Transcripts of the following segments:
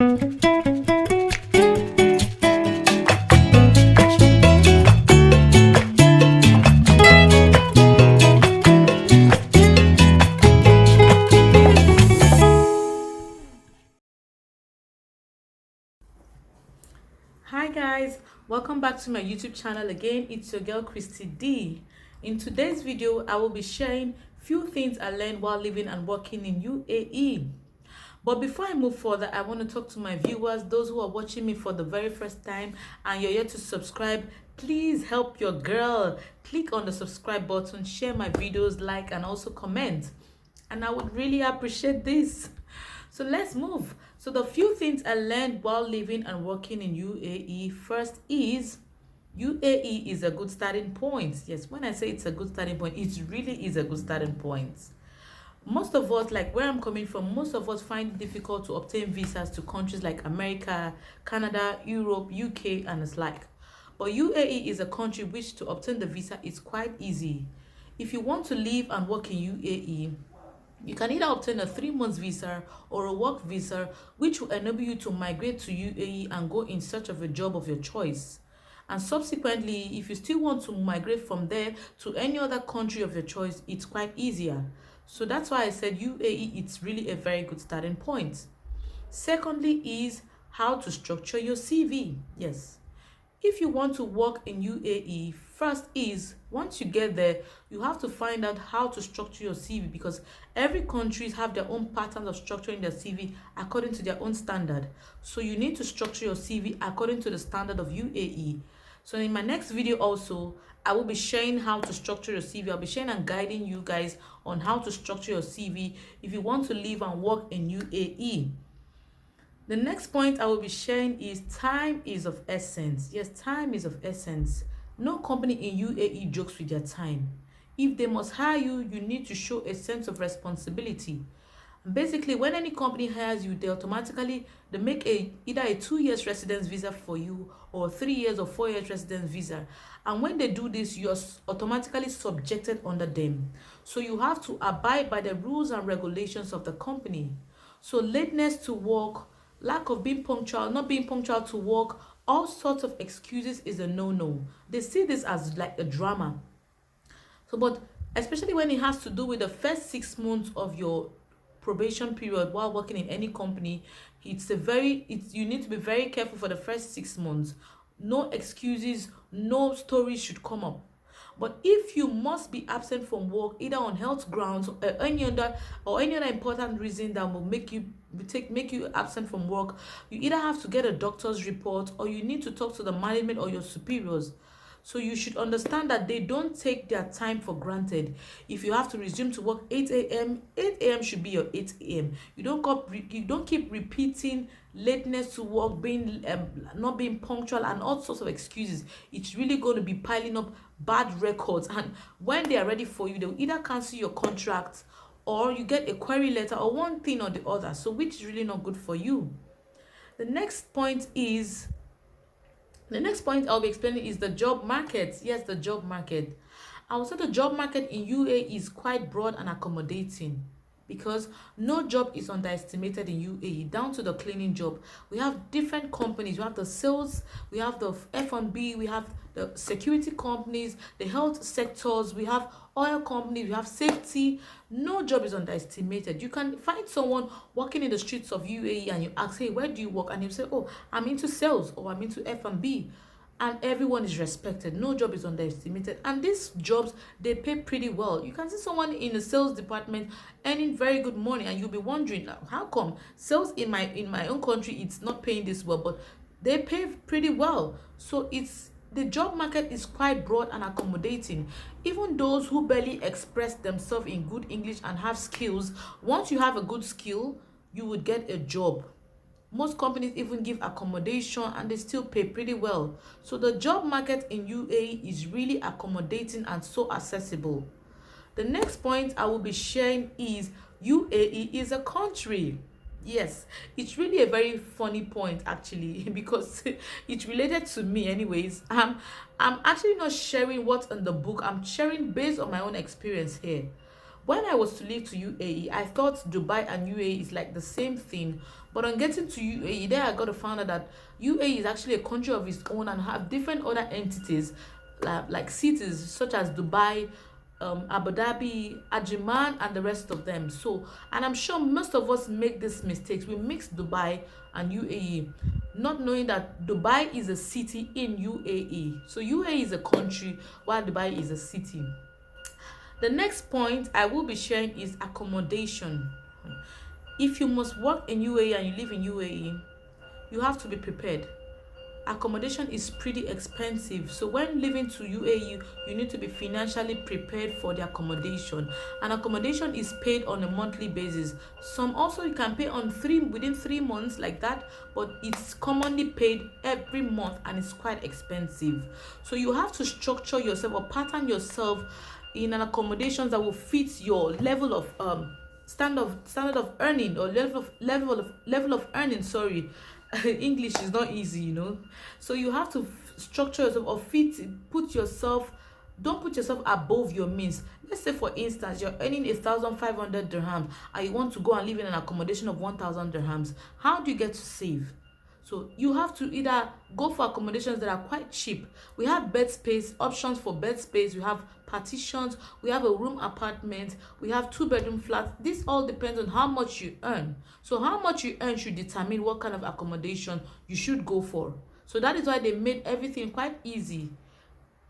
Hi guys, welcome back to my YouTube channel again. It's your girl Christy D. In today's video, I will be sharing few things I learned while living and working in UAE. But before I move further, I want to talk to my viewers, those who are watching me for the very first time and you're yet to subscribe. Please help your girl. Click on the subscribe button, share my videos, like, and also comment. And I would really appreciate this. So let's move. So the few things I learned while living and working in UAE. First is UAE is a good starting point. Yes, when I say it's a good starting point, it really is a good starting point. Most of us, like where I'm coming from, most of us find it difficult to obtain visas to countries like America, Canada, Europe, UK, and it's like. But UAE is a country which to obtain the visa is quite easy. If you want to live and work in UAE, you can either obtain a 3 months visa or a work visa, which will enable you to migrate to UAE and go in search of a job of your choice. And subsequently, if you still want to migrate from there to any other country of your choice, it's quite easier. So that's why I said UAE, it's really a very good starting point. Secondly is how to structure your CV. Yes. If you want to work in UAE, first is once you get there, you have to find out how to structure your CV, because every countries have their own patterns of structuring their CV according to their own standard. So you need to structure your CV according to the standard of UAE. So in my next video also, I will be sharing how to structure your CV. I'll be sharing and guiding you guys on how to structure your CV if you want to live and work in UAE. The next point I will be sharing is time is of essence. Yes, time is of essence. No company in UAE jokes with their time. If they must hire you, you need to show a sense of responsibility. Basically, when any company hires you, they make either a 2 years residence visa for you or 3 years or 4 years residence visa. And when they do this, you're automatically subjected under them. So you have to abide by the rules and regulations of the company. So lateness to work, lack of being punctual, not being punctual to work, all sorts of excuses is a no-no. They see this as like a drama. So, but especially when it has to do with the first 6 months of your probation period while working in any company, you need to be very careful for the first 6 months. No excuses, no stories should come up. But if you must be absent from work either on health grounds or any other important reason that will make you absent from work, you either have to get a doctor's report or you need to talk to the management or your superiors. So you should understand that they don't take their time for granted. If you have to resume to work 8 a.m., 8 a.m. should be your 8 a.m. You don't keep repeating lateness to work, being not being punctual, and all sorts of excuses. It's really going to be piling up bad records. And when they are ready for you, they'll either cancel your contract or you get a query letter or one thing or the other. So which is really not good for you. The next point is the next point I'll be explaining is the job market. Yes, the job market. I would say the job market in UAE is quite broad and accommodating because no job is underestimated in UAE, down to the cleaning job. We have different companies. We have the sales, we have the F&B, we have the security companies, the health sectors, we have oil companies, we have safety. No job is underestimated. You can find someone walking in the streets of UAE and you ask, hey, where do you work? And you say, oh, I'm into sales or I'm into F&B. And everyone is respected. No job is underestimated. And these jobs, they pay pretty well. You can see someone in the sales department earning very good money and you'll be wondering, like, how come sales in my own country it's not paying this well, but they pay pretty well. So the job market is quite broad and accommodating. Even those who barely express themselves in good English and have skills, once you have a good skill, you would get a job. Most companies even give accommodation and they still pay pretty well. So the job market in UAE is really accommodating and so accessible. The next point I will be sharing is UAE is a country. Yes, it's really a very funny point actually because it's related to me anyways. I'm actually not sharing what's in the book. I'm sharing based on my own experience here. When I was to leave to UAE, I thought Dubai and UAE is like the same thing. But on getting to UAE, there I got to find out that UAE is actually a country of its own and have different other entities, like cities such as Dubai, Abu Dhabi, Ajman, and the rest of them. So, and I'm sure most of us make these mistakes. We mix Dubai and UAE, not knowing that Dubai is a city in UAE. So UAE is a country while Dubai is a city. The next point I will be sharing is accommodation. If you must work in UAE and you live in UAE, you have to be prepared. Accommodation is pretty expensive, so when living to UAE, you need to be financially prepared for the accommodation, and accommodation is paid on a monthly basis. Some also you can pay on within 3 months like that, but it's commonly paid every month and it's quite expensive. So you have to structure yourself or pattern yourself in an accommodation that will fit your level of standard of earning, or level of earning, sorry. English is not easy, so you have to structure yourself or don't put yourself above your means. Let's say for instance you're earning 1,500 dirhams and you want to go and live in an accommodation of 1,000 dirhams. How do you get to save? So you have to either go for accommodations that are quite cheap. We have bed space options for bed space, we have partitions, we have a room apartment, we have 2-bedroom flats. This all depends on how much you earn. So how much you earn should determine what kind of accommodation you should go for. So that is why they made everything quite easy.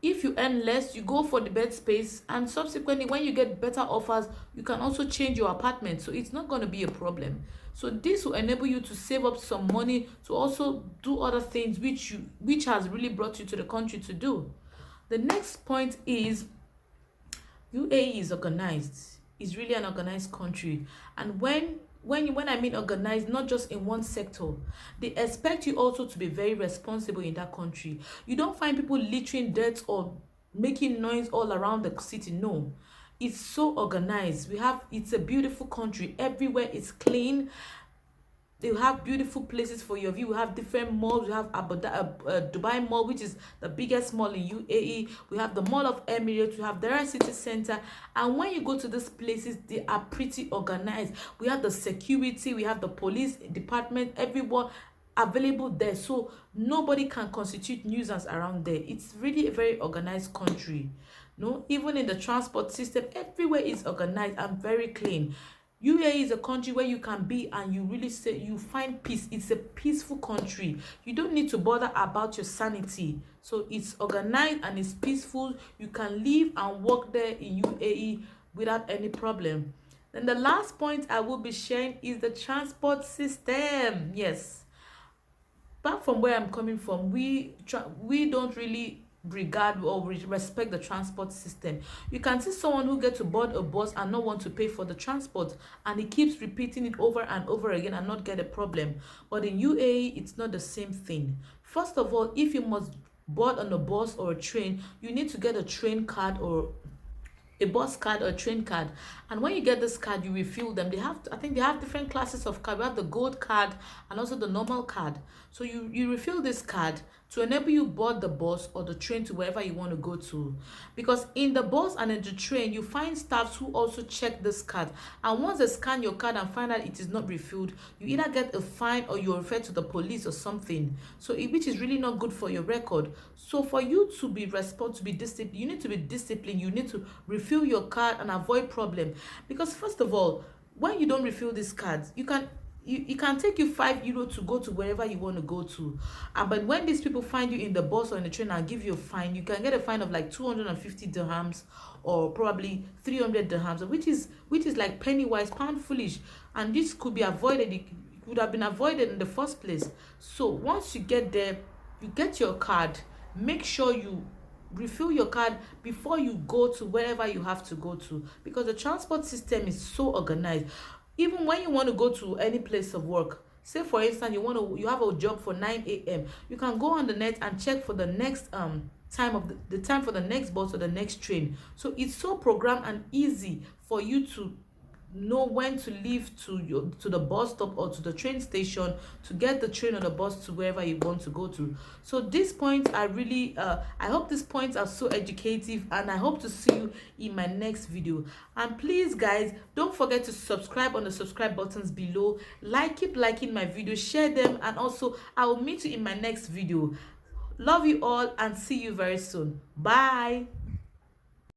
If you earn less, you go for the bed space, and subsequently when you get better offers, you can also change your apartment, so it's not going to be a problem. So this will enable you to save up some money to also do other things which has really brought you to the country to do. The next point is UAE is organized. It's really an organized country, and when I mean organized, not just in one sector, they expect you also to be very responsible in that country. You don't find people littering dirt or making noise all around the city. No, it's so organized. It's a beautiful country. Everywhere is clean. They have beautiful places for your view. We have different malls. We have Dubai Mall, which is the biggest mall in UAE. We have the Mall of Emirates. We have Dara City Center. And when you go to these places, they are pretty organized. We have the security. We have the police department. Everyone available there. So nobody can constitute nuisance around there. It's really a very organized country. No, even in the transport system, everywhere is organized and very clean. UAE is a country where you can be and you really say you find peace. It's a peaceful country. You don't need to bother about your sanity. So it's organized and it's peaceful. You can live and work there in UAE without any problem. Then the last point I will be sharing is the transport system. Yes, back from where I'm coming from, we don't really regard or respect the transport system. You can see someone who gets to board a bus and not want to pay for the transport, and he keeps repeating it over and over again and not get a problem. But in UAE, it's not the same thing. First of all, if you must board on a bus or a train, you need to get a train card or a bus card or a train card, and when you get this card you refill them. I think they have different classes of card. We have the gold card and also the normal card. So you refill this card to enable you board the bus or the train to wherever you want to go to, because in the bus and in the train you find staffs who also check this card, and once they scan your card and find out it is not refilled, you either get a fine or you're referred to the police or something, so which is really not good for your record. So for you to be disciplined, you need to be disciplined. You need to refill your card and avoid problem, because first of all, when you don't refill these cards, it can take you €5 to go to wherever you want to go to, but when these people find you in the bus or in the train and give you a fine, you can get a fine of like 250 dirhams or probably 300 dirhams, which is like penny wise pound foolish, and this could be avoided. It would have been avoided in the first place. So once you get there, you get your card, make sure you refill your card before you go to wherever you have to go to, because the transport system is so organized. Even when you want to go to any place of work, say for instance you have a job for 9 a.m, you can go on the net and check for the next time of the time for the next bus or the next train. So it's so programmed and easy for you to know when to leave to the bus stop or to the train station to get the train or the bus to wherever you want to go to. So these points are really I hope these points are so educative, and I hope to see you in my next video. And please guys, don't forget to subscribe on the subscribe buttons below. Keep liking my videos, share them, and also I will meet you in my next video. Love you all and see you very soon. Bye.